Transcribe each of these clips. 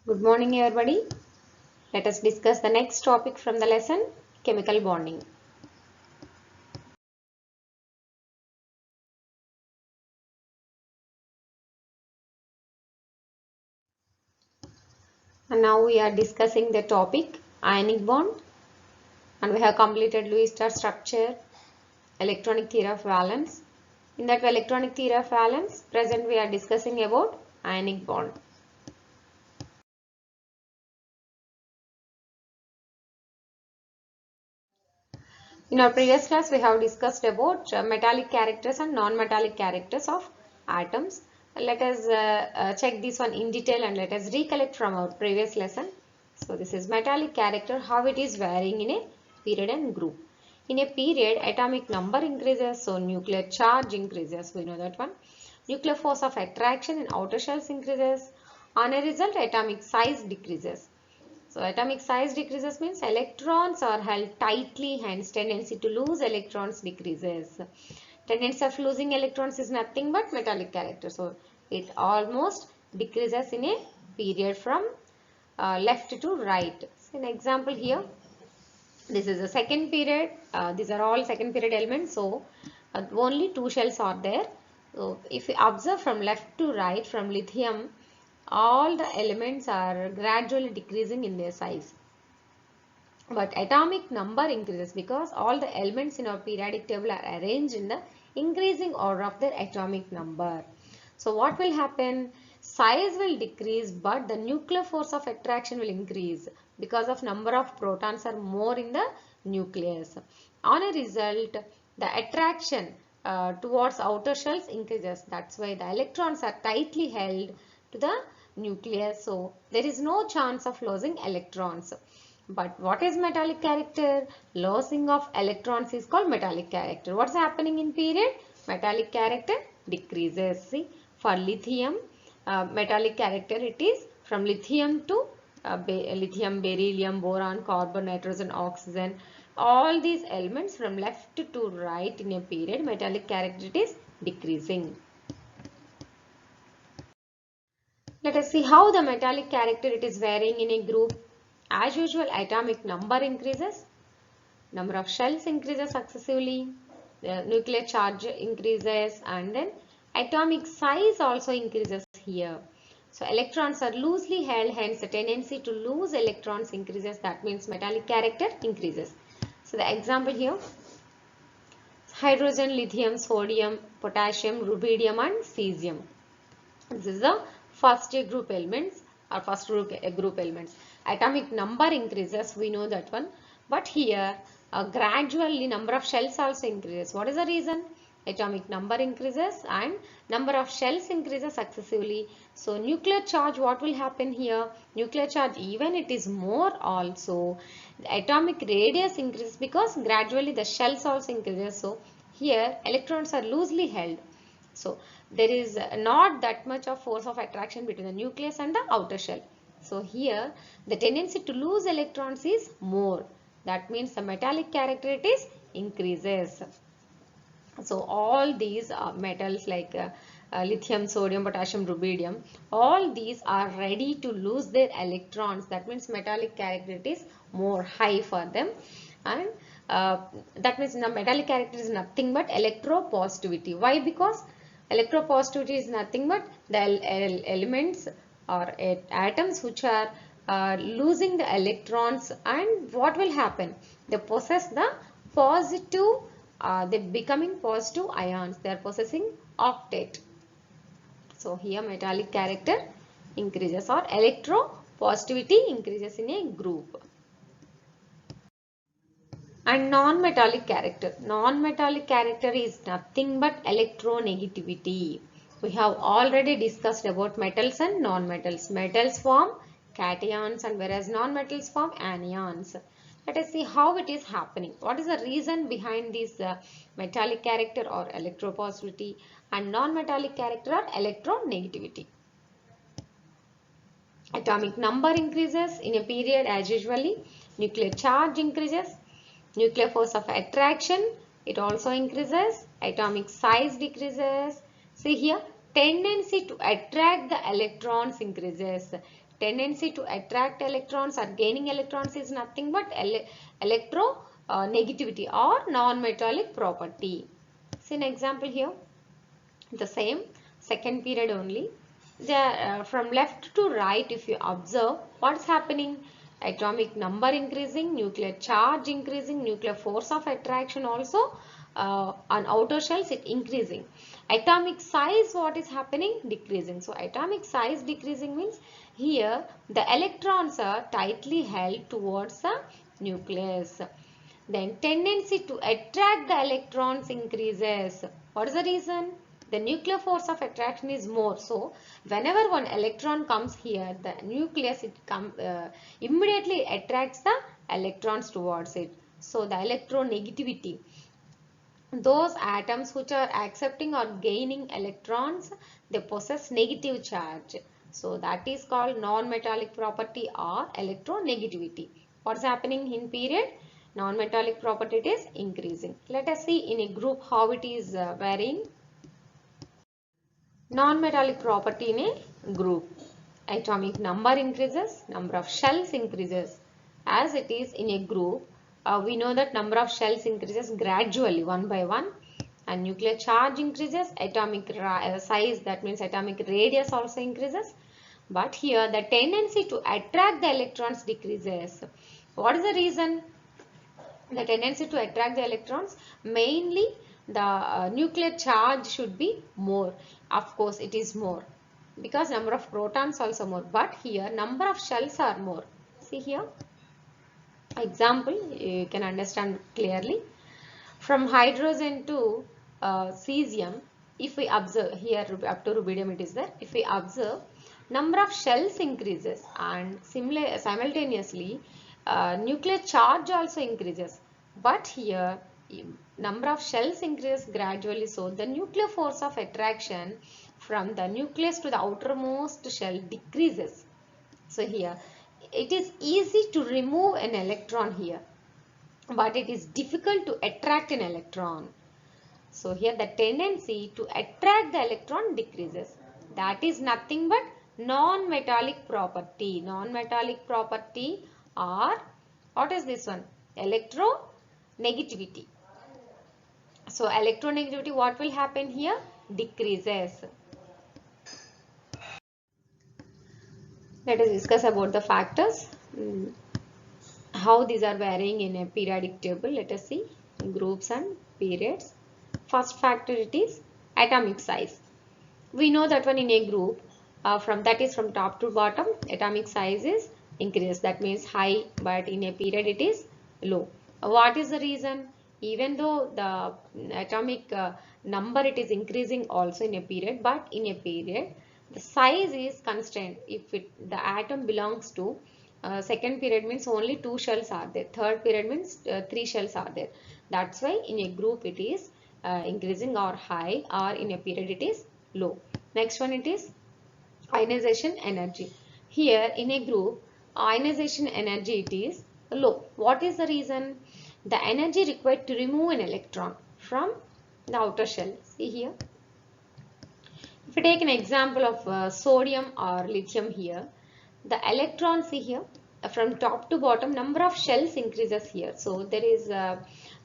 Good morning, everybody. Let us discuss the next topic from the lesson, chemical bonding. And now we are discussing the topic ionic bond, and we have completed Lewis star structure, electronic theory of valence. In that electronic theory of valence, present we are discussing about ionic bond. In our previous class, we have discussed about metallic characters and non-metallic characters of atoms. Let us check this one in detail and let us recollect from our previous lesson. So this is metallic character, how it is varying in a period and group. In a period, atomic number increases, so nuclear charge increases, we know that one. Nuclear force of attraction in outer shells increases. On a result, atomic size decreases. So atomic size decreases means electrons are held tightly, hence tendency to lose electrons decreases. Tendency of losing electrons is nothing but metallic character. So it almost decreases in a period from left to right. So an example here, this is a second period. These are all second period elements. So only two shells are there. So if you observe from left to right, from lithium, all the elements are gradually decreasing in their size. But atomic number increases because all the elements in our periodic table are arranged in the increasing order of their atomic number. So what will happen? Size will decrease, but the nuclear force of attraction will increase because of number of protons are more in the nucleus. On a result, the attraction towards outer shells increases. That's why the electrons are tightly held to the nucleus. So there is no chance of losing electrons. But what is metallic character? Losing of electrons is called metallic character. What's happening in period? Metallic character decreases. See, for lithium, metallic character it is from lithium to lithium, beryllium, boron, carbon, nitrogen, oxygen. All these elements from left to right in a period, metallic character it is decreasing. Let us see how the metallic character it is varying in a group. As usual, atomic number increases, number of shells increases successively, the nuclear charge increases, and then atomic size also increases here. So electrons are loosely held, hence the tendency to lose electrons increases. That means metallic character increases. So the example here, hydrogen, lithium, sodium, potassium, rubidium and cesium. This is the first group elements or first group elements. Atomic number increases, we know that one. But here gradually number of shells also increases. What is the reason? Atomic number increases and number of shells increases successively. So nuclear charge, what will happen here? Nuclear charge, even it is more also, the atomic radius increases because gradually the shells also increases. So here electrons are loosely held. So there is not that much of force of attraction between the nucleus and the outer shell. So here the tendency to lose electrons is more. That means the metallic character it is increases. So all these metals like lithium, sodium, potassium, rubidium, all these are ready to lose their electrons. That means metallic character it is more high for them, and that means the metallic character is nothing but electropositivity. Why? Because electropositivity is nothing but the elements or atoms which are losing the electrons, and what will happen? They possess the positive, they becoming positive ions. They are possessing octet. So here metallic character increases or electropositivity increases in a group. And non-metallic character. Non-metallic character is nothing but electronegativity. We have already discussed about metals and non-metals. Metals form cations and whereas non-metals form anions. Let us see how it is happening. What is the reason behind this metallic character or electropositivity and non-metallic character or electronegativity? Atomic number increases in a period as usually. Nuclear charge increases. Nuclear force of attraction, it also increases. Atomic size decreases. See here, tendency to attract the electrons increases. tendency to attract electrons or gaining electrons is nothing but electronegativity or non-metallic property. See an example here. The same second period only. From left to right, if you observe what's happening, atomic number increasing, nuclear charge increasing, nuclear force of attraction also on outer shells it increasing. Atomic size, what is happening? Decreasing. So atomic size decreasing means here the electrons are tightly held towards the nucleus. Then tendency to attract the electrons increases. What is the reason? The nuclear force of attraction is more. So whenever one electron comes here, the nucleus immediately attracts the electrons towards it. So the electronegativity. Those atoms which are accepting or gaining electrons, they possess negative charge. So that is called non-metallic property or electronegativity. What's happening in period? Non-metallic property is increasing. Let us see in a group how it is varying. Non-metallic property in a group. Atomic number increases, number of shells increases. As it is in a group, we know that number of shells increases gradually one by one, and nuclear charge increases, atomic size, that means atomic radius also increases. But here the tendency to attract the electrons decreases. What is the reason? The tendency to attract the electrons, mainly the nuclear charge should be more. Of course it is more because number of protons also more, but here number of shells are more. See here example, you can understand clearly. From hydrogen to cesium, if we observe here up to rubidium it is there, if we observe number of shells increases and simultaneously nuclear charge also increases, but here number of shells increases gradually, so the nuclear force of attraction from the nucleus to the outermost shell decreases. So here it is easy to remove an electron here, but it is difficult to attract an electron. So here the tendency to attract the electron decreases. That is nothing but non-metallic property. Non-metallic property or what is this one? Electronegativity. So electronegativity, what will happen here? Decreases. Let us discuss about the factors. How these are varying in a periodic table. Let us see groups and periods. First factor, it is atomic size. We know that one in a group from top to bottom atomic size is increased, that means high, but in a period it is low. What is the reason? Even though the atomic number it is increasing also in a period, but in a period the size is constrained. If the atom belongs to second period means only 2 shells are there, third period means 3 shells are there. That's why in a group it is increasing or high, or in a period it is low. Next one, it is ionization energy. Here in a group ionization energy it is low. What is the reason? The energy required to remove an electron from the outer shell. See here. If we take an example of sodium or lithium here, the electron, see here, from top to bottom number of shells increases here. So there is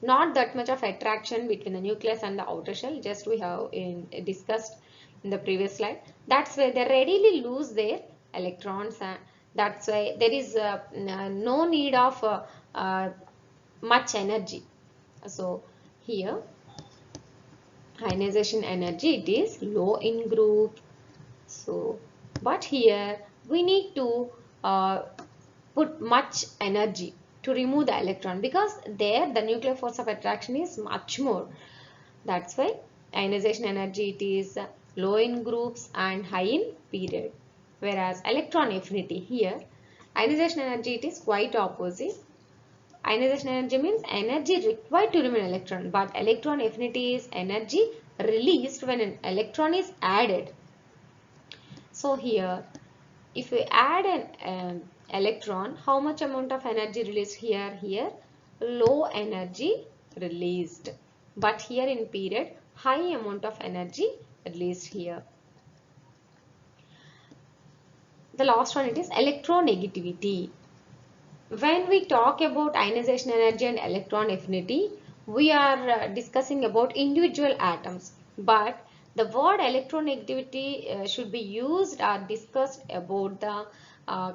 not that much of attraction between the nucleus and the outer shell, just we have discussed in the previous slide. That's why they readily lose their electrons, and that's why there is no need of much energy. So here ionization energy it is low in group. So but here we need to put much energy to remove the electron, because there the nuclear force of attraction is much more. That's why ionization energy it is low in groups and high in period. Whereas electron affinity, here ionization energy it is quite opposite. Ionization energy means energy required to remove an electron, but electron affinity is energy released when an electron is added. So here if we add an electron, how much amount of energy released here? Here low energy released, but here in period high amount of energy released here. The last one, it is electronegativity. When we talk about ionization energy and electron affinity, we are discussing about individual atoms. But the word electronegativity should be used or discussed about the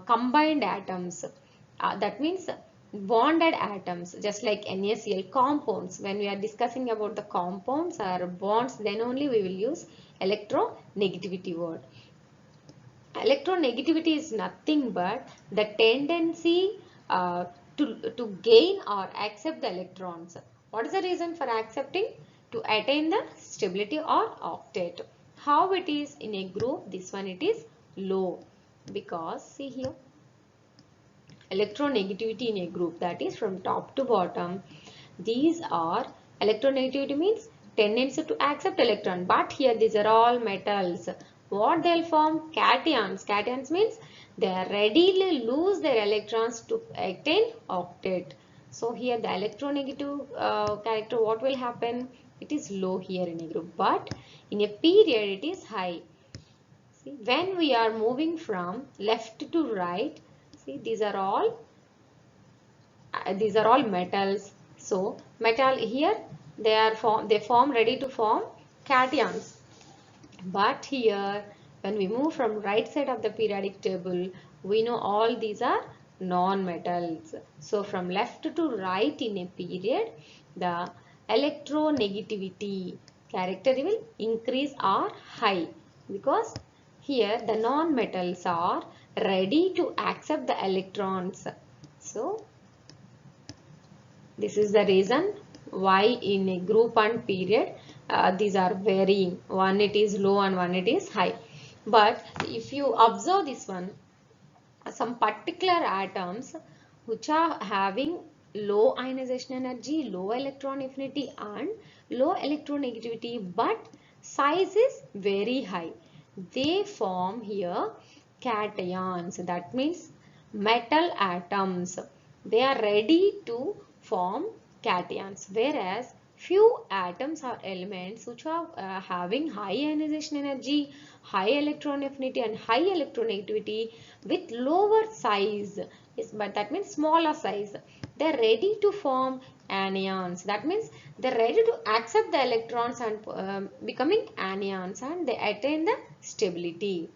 combined atoms. That means bonded atoms, just like NaCl compounds. When we are discussing about the compounds or bonds, then only we will use electronegativity word. Electronegativity is nothing but the tendency to gain or accept the electrons. What is the reason for accepting? To attain the stability or octet. How it is in a group? This one it is low, because see here, electronegativity in a group, that is from top to bottom. These are, electronegativity means tendency to accept electron, but here these are all metals. What they'll form? Cations. Cations means they are readily lose their electrons to attain octet. So here the electronegative character, what will happen? It is low here in a group, but in a period it is high. See, when we are moving from left to right, see these are all metals. So metal here, they form ready to form cations. But here when we move from right side of the periodic table, we know all these are non-metals. So from left to right in a period, the electronegativity character will increase or high, because here the non-metals are ready to accept the electrons. So this is the reason why in a group and period these are varying. One it is low and one it is high. But if you observe this one, some particular atoms which are having low ionization energy, low electron affinity and low electronegativity, but size is very high. They form here cations. That means metal atoms. They are ready to form cations, whereas few atoms or elements which are having high ionization energy, high electron affinity and high electronegativity with lower size, is, but that means smaller size, they are ready to form anions. That means they are ready to accept the electrons and becoming anions, and they attain the stability.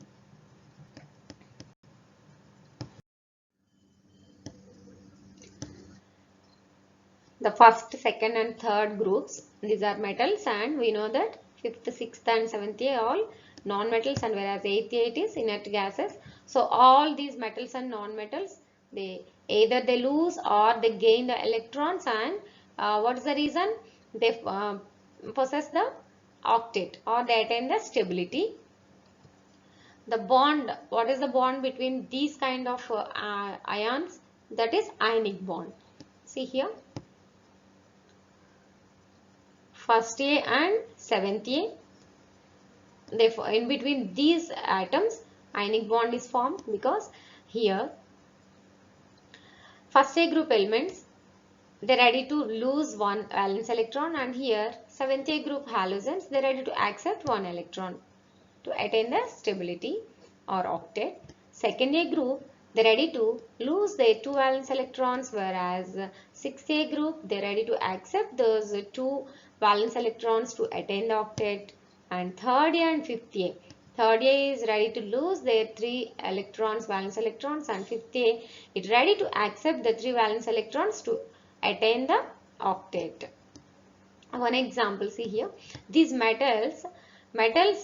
The first, second and third groups, these are metals, and we know that fifth, sixth and seventh are all non-metals, and whereas eighth it is inert gases. So all these metals and non-metals, they either they lose or they gain the electrons, and what is the reason? They possess the octet or they attain the stability. The bond, what is the bond between these kind of ions? That is ionic bond. See here, first A and seventh A. Therefore, in between these atoms, ionic bond is formed, because here first A group elements, they are ready to lose one valence electron, and here seventh A group halogens, they are ready to accept one electron to attain the stability or octet. Second A group, they are ready to lose their two valence electrons, whereas 6A group, they are ready to accept those two valence electrons to attain the octet. And third A and fifth A, third A is ready to lose their three electrons, valence electrons, and fifth A is ready to accept the three valence electrons to attain the octet. One example, see here, these metals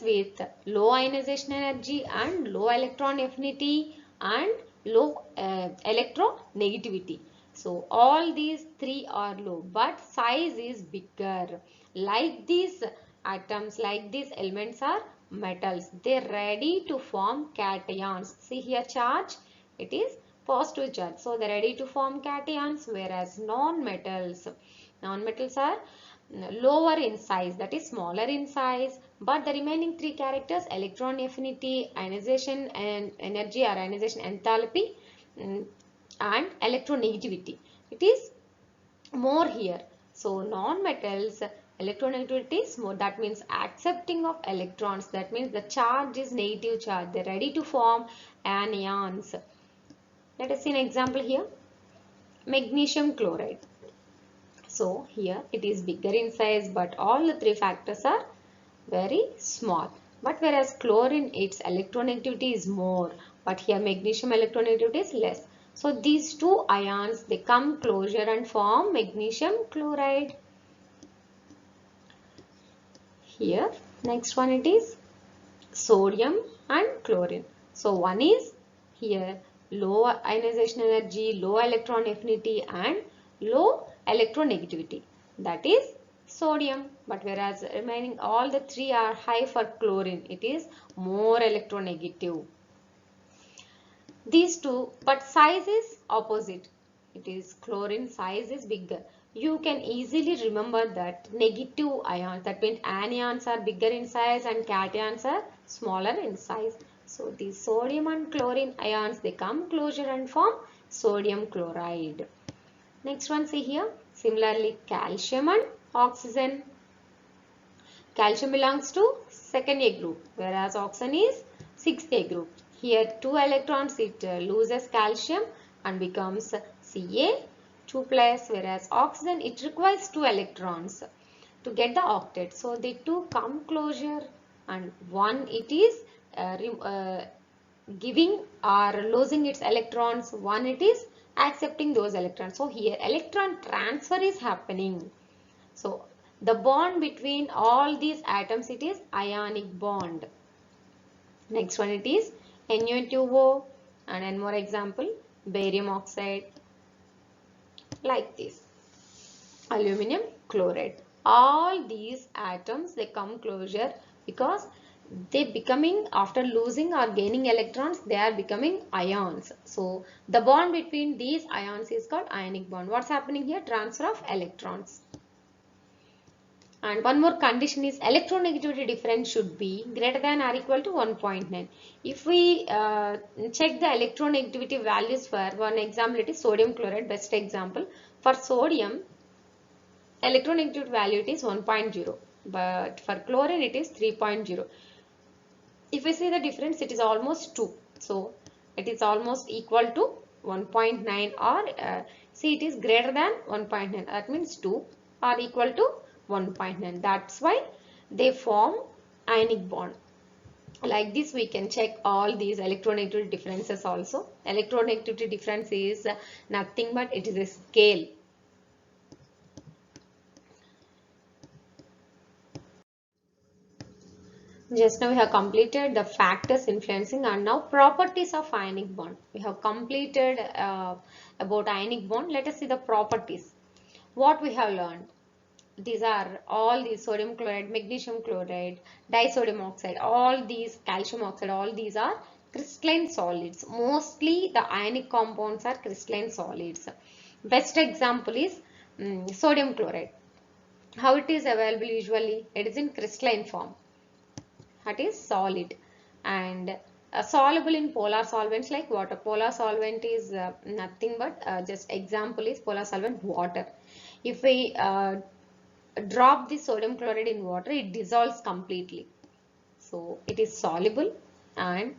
with low ionization energy and low electron affinity and low electronegativity. So all these three are low, but size is bigger. Like these atoms, like these elements are metals, they are ready to form cations. See here, charge, it is positive charge, so they are ready to form cations, whereas non-metals are lower in size, that is smaller in size, but the remaining three characters, electron affinity, ionization and energy or ionization enthalpy, and electronegativity, it is more here. So non-metals Electronegativity is more, that means accepting of electrons, that means the charge is negative charge, they're ready to form anions. Let us see an example here. Magnesium chloride. So here it is bigger in size, but all the three factors are very small. But whereas chlorine, its electronegativity is more, but here magnesium electronegativity is less. So these two ions, they come closer and form magnesium chloride. Here next one, it is sodium and chlorine. So one is here low ionization energy, low electron affinity and low electronegativity, that is sodium. But whereas remaining all the three are high for chlorine, it is more electronegative. These two, but size is opposite. It is chlorine size is bigger. You can easily remember that negative ions, that means anions are bigger in size and cations are smaller in size. So these sodium and chlorine ions, they come closer and form sodium chloride. Next one, see here. Similarly, calcium and oxygen. Calcium belongs to second A group, whereas oxygen is sixth A group. Here 2 electrons, it loses calcium and becomes Ca2 plus, whereas oxygen, it requires 2 electrons to get the octet. So the two come closer, and one it is giving or losing its electrons, one it is accepting those electrons. So here electron transfer is happening. So the bond between all these atoms, it is ionic bond. Next one, it is NO2O, and one more example, barium oxide, like this. Aluminum chloride. All these atoms, they come closer because they becoming, after losing or gaining electrons, they are becoming ions. So the bond between these ions is called ionic bond. What's happening here? Transfer of electrons. And one more condition is electronegativity difference should be greater than or equal to 1.9. If we check the electronegativity values for one example, it is sodium chloride, best example. For sodium, electronegativity value it is 1.0, but for chlorine it is 3.0. If we see the difference, it is almost 2. So it is almost equal to 1.9, or see, it is greater than 1.9. That means 2 are equal to 1.9. That's why they form ionic bond. Like this, we can check all these electronegativity differences also. Electronegativity difference is nothing but it is a scale. Just now we have completed the factors influencing, and now properties of ionic bond. We have completed about ionic bond. Let us see the properties. What we have learned. These are all these sodium chloride, magnesium chloride, disodium oxide, all these calcium oxide, all these are crystalline solids. Mostly the ionic compounds are crystalline solids. Best example is sodium chloride. How it is available usually? It is in crystalline form. That is solid, and soluble in polar solvents like water. Polar solvent is nothing but just example is polar solvent water. If we drop the sodium chloride in water, it dissolves completely. So it is soluble, and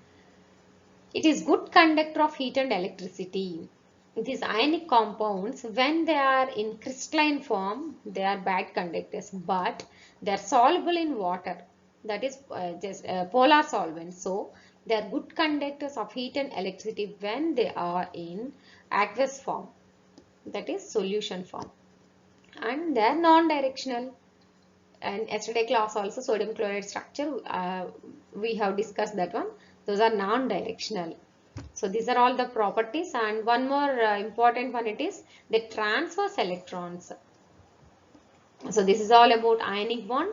it is good conductor of heat and electricity. These ionic compounds, when they are in crystalline form, they are bad conductors, but they are soluble in water. That is just polar solvents. So they are good conductors of heat and electricity when they are in aqueous form, that is solution form. And they are non-directional. And yesterday class also, sodium chloride structure, we have discussed that one. Those are non-directional. So these are all the properties, and one more important one, it is they transfers electrons. So this is all about ionic bond.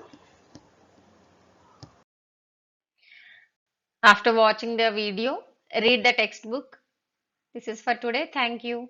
After watching the video, read the textbook. This is for today. Thank you.